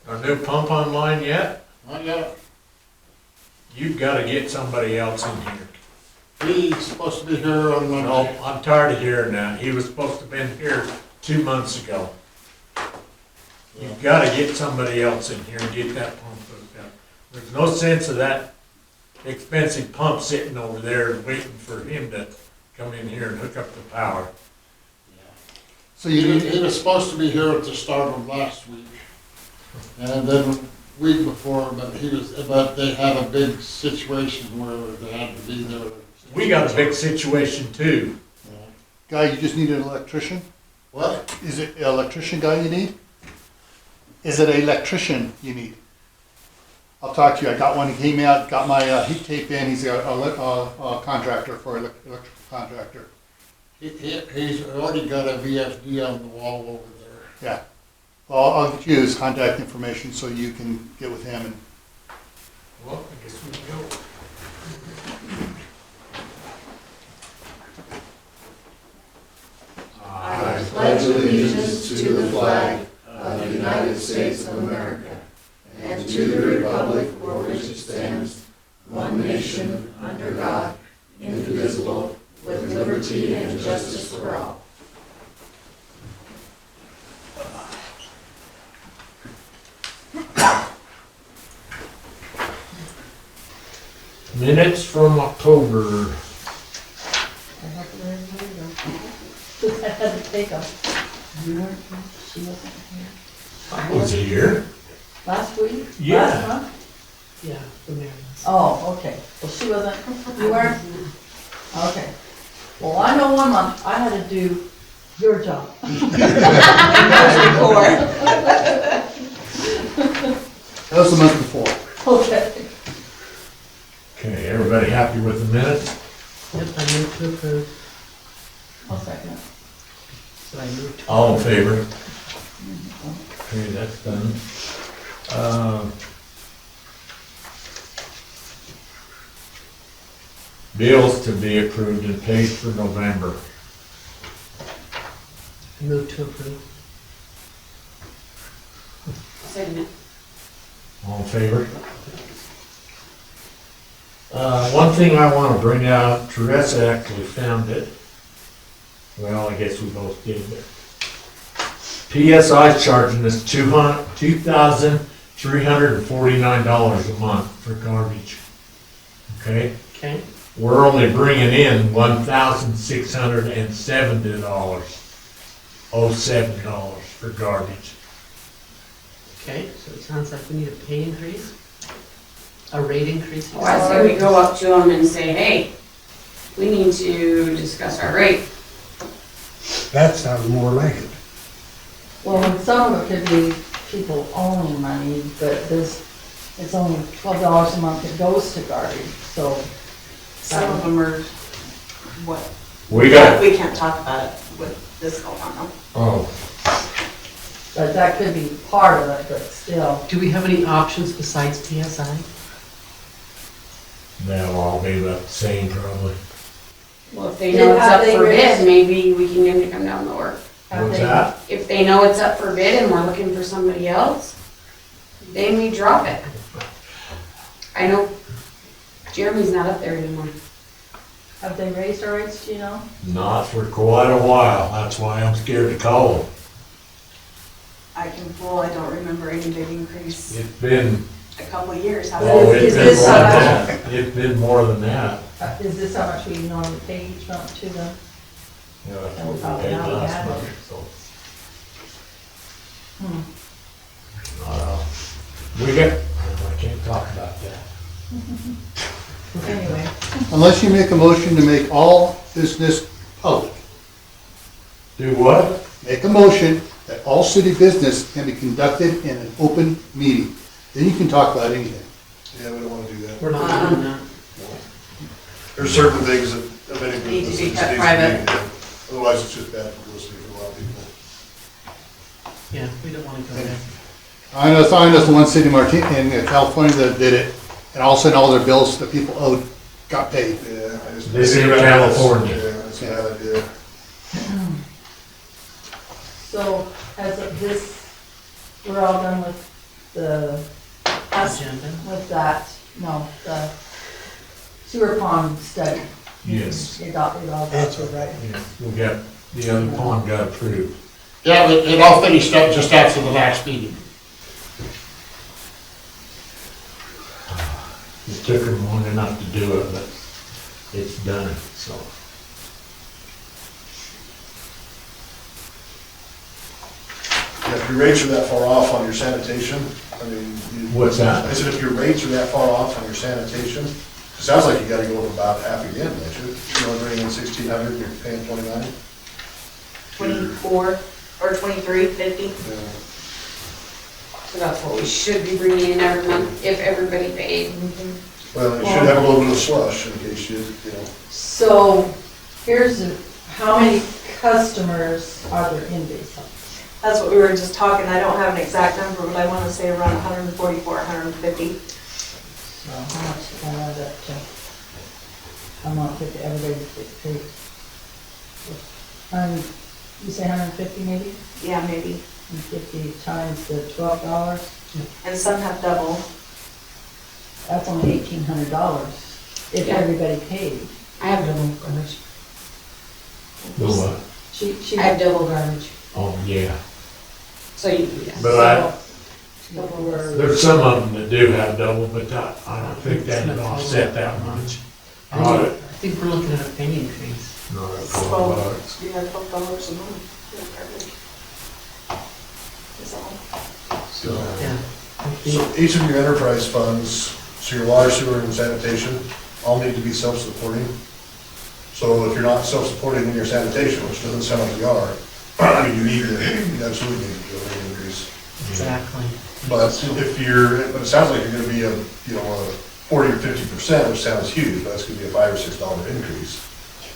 Our new pump online yet? Not yet. You've gotta get somebody else in here. He's supposed to be here on No, Monday. I'm tired of hearing that. He was supposed to have been here 2 months ago. You've gotta get somebody else in here and get that pump hooked up. There's no sense of that expensive pump sitting over there waiting for him to come in here and hook up the power. So you He need, was supposed to be here at the start of last week. And then week before, but they had a big situation where they had to be there. We got a big situation too. Yeah. guy, you just need an electrician? What? Is it an electrician guy you need? Is it an electrician you need? I'll talk to you. I got one, he came out, got my heat tape in, he's a contractor for electrical contractor. He's already got a VFD on the wall over there. Yeah. Well, I'll get you his contact information so you can get with him and Well, I guess we can go. I pledge allegiance to the flag of the United States of America and to the republic for which it stands, one nation, under God, indivisible, with liberty and justice for all. Minutes from October. I had to take them. You weren't, she wasn't here. I was here. Last week? Yeah. Last month? Yeah, the mayor was. Oh, okay. Well, she wasn't, you weren't? Okay. Well, I know 1 month I had to do your job. that was the month before. Okay. Okay, everybody happy with the minutes? Yep, I moved to approve. I'll second it. So I moved to. All in favor? Okay, that's done. Bills to be approved and paid for November. I moved to approve. Second it. All in favor? One thing I want to bring out, Teresa actually found it. Well, I guess we both did, but PSI's charging us $2,349 a month for garbage. Okay? Okay, We're only bringing in $1,670.07 for garbage. okay, so it sounds like we need a pay increase, a rate increase. Well, I say we go up to them and say, hey, we need to discuss our rate. That sounds more like it. Well, and some of it could be people owing money, but it's only $12 a month that goes to garbage, so. Some of them are, what, We got, we can't talk about it with this going on. oh, But that could be part of it, but still. Do we have any options besides PSI? they'll all be about the same probably. Well, if they know it's up for bid, maybe we can get them to come down to work. have What's they- that? If they know it's up for bid and we're looking for somebody else, then we drop it. I know Jeremy's not up there anymore. Have they raised our rates, do you know? Not for quite a while, that's why I'm scared to call them. I don't remember any big increase It's been, a couple of years, has oh, it? Is it's been this more than how that. It's been more than that. Is this how much we normally pay each month to them? Yeah, that's And we what probably we paid haven't last had it. month, so. We got, I can't talk about that. Anyway, Unless you make a motion to make all business public. Do what? Make a motion that all city business can be conducted in an open meeting. Then you can talk about anything. Yeah, we don't wanna do that. We're not doing that. There's certain things that, of any Need to business be that kept needs private. to be done. Otherwise, it's just bad publicity for a lot of people. Yeah, we don't wanna go there. I know the one city in California that did it, and all of a sudden all their bills that people owed got paid. Yeah, I just. This in California. Yeah, that's a bad idea. so as of this, we're all done with the, Agenda. with that, no, the sewer pond study. Yes. It all got through, right? Yeah, we got, the other pond got approved. Yeah, but it all finished up just after the last meeting. It took them long enough to do it, but it's done, so. Yeah, if your rates are that far off on your sanitation, I mean. What's that? I said if your rates are that far off on your sanitation, it sounds like you gotta go up about half again, don't you? You know, bringing in 1,600, and you're paying 29? 24 or 23.50. Yeah. So that's what we should be bringing in every month, if everybody paid. Well, you should have a little bit of slush in case you know. So, how many customers are there in Basalt? That's what we were just talking. I don't have an exact number, but I want to say around 144, 150. So how much did I add up to? How much did everybody get paid? You say 150 maybe? Yeah, maybe. And 50 times the $12, And some have double. that's only $1,800 if Yeah. everybody paid. I have double garbage. The what? She, I have double garbage, Oh, yeah. so you, yes. But so, there's some of them that do have double, but I don't think that would offset that much. I think we're looking at a pay increase. Not at $12. Yeah, $12 a month. Is all. So, Yeah. I so think, each of your enterprise funds, so your water, sewer, and sanitation, all need to be self-supporting. So if you're not self-supporting in your sanitation, which doesn't sound like you are, I mean, you absolutely need to do a rate increase. exactly. But but it sounds like you're gonna be a 40 or 50%, which sounds huge, but that's gonna be a $5 or $6 increase,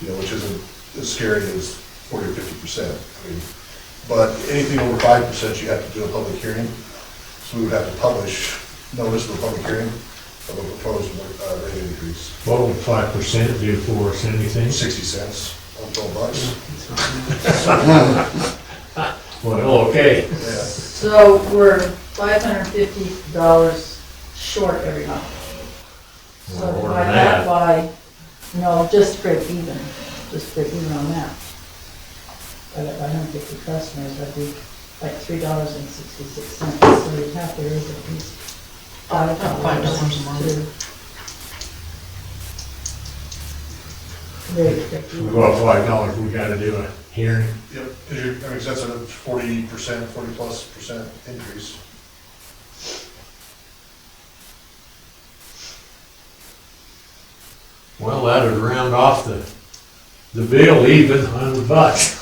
which isn't as scary as 40 or 50%. I mean, but anything over 5%, you have to do a public hearing. So we would have to publish notice of a public hearing of a proposed rate increase. What would 5% do for us, anything? 60 cents on $12. Well, okay. Yeah. so we're $550 short every month. So More than divide that. that by, just break even on that. By 150 customers, that'd be like $3.66, so you'd have to raise it at least $5 $5 a month. to break We even. go up $5, we gotta do a hearing. Yep, because that's a 40%, 40+% increase. Well, that'd round off the bill even, $100.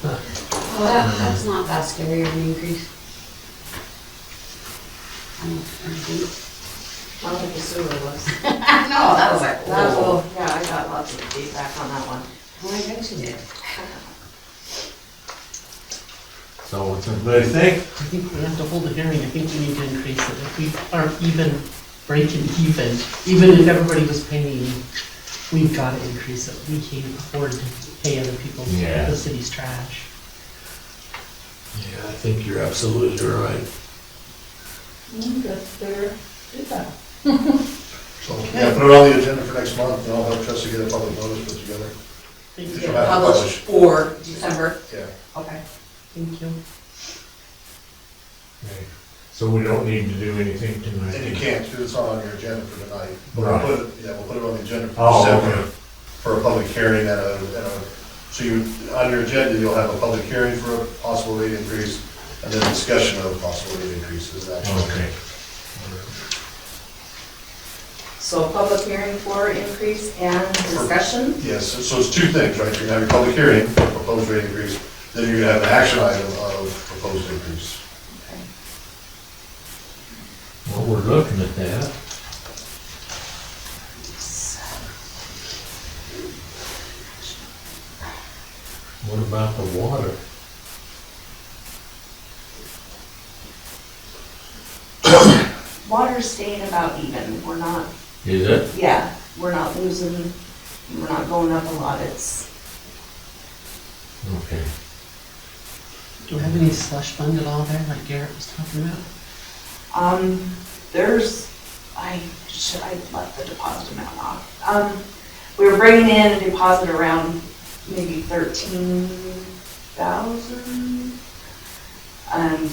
Well, that's not that scary of an increase. I don't think. I don't think the sewer was. No, that was like, That oh. will, yeah, I got lots of feedback on that one. Oh, I guess you did. So what's everybody think? I think we have to hold a hearing, I think we need to increase it. If we aren't even breaking even if everybody was paying, we've gotta increase it. We can't afford to pay other people Yeah. the city's trash. Yeah, I think you're absolutely right. That's fair, do that. So, yeah, put it on the agenda for next month, and I'll help Tressa get a public notice put together. Thank If you. you have to Published for December, Yeah. okay. Thank you. Okay. So we don't need to do anything tonight? And you can't, because it's not on your agenda for tonight. But Right. we'll put it on the agenda for Oh, December okay. for a public hearing so on your agenda, you'll have a public hearing for a possible rate increase, and then discussion of possible rate increases, actually. Okay. So public hearing for increase and discussion. Yes, so it's two things, right? You're gonna have your public hearing, proposed rate increase, then you're gonna have an action item of proposed increase. Well, we're looking at that. What about the water? Water's staying about even. We're not, Is it? yeah, we're not losing, we're not going up a lot. It's, Okay. Do we have any slush fund at all there, like Garrett was talking about? There's, I left the deposit amount off. We were bringing in a deposit around maybe 13,000 and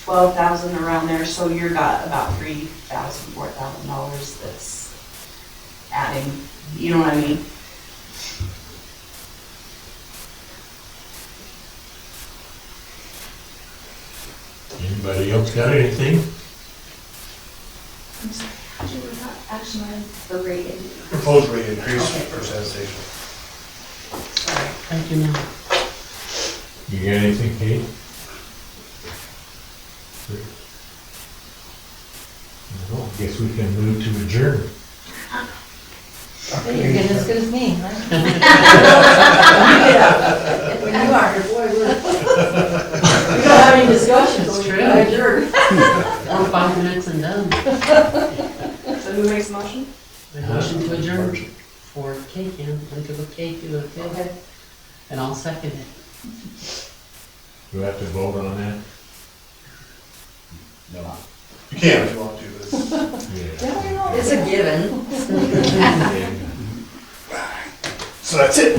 12,000 around there, so you've got about $3,000, $4,000 that's adding, you know what I mean? Anybody else got anything? I'm sorry, how'd you word that? Action item, the rate increase. Proposed rate increase Okay. for sanitation. Sorry. Thank you, Mel. You got anything, Kate? No, I guess we can move to adjourn. Hey, you're getting as good as me, right? When you are, boy, we don't have any discussions, It's so we true. can adjourn. Or 5 minutes and done. So who makes the motion? A motion to adjourn for cake and enter with cake, you okay? Okay. And I'll second it. Do we have to vote on that? You can if you want to, but it's. Yeah. It's a given. Yeah. So that's it.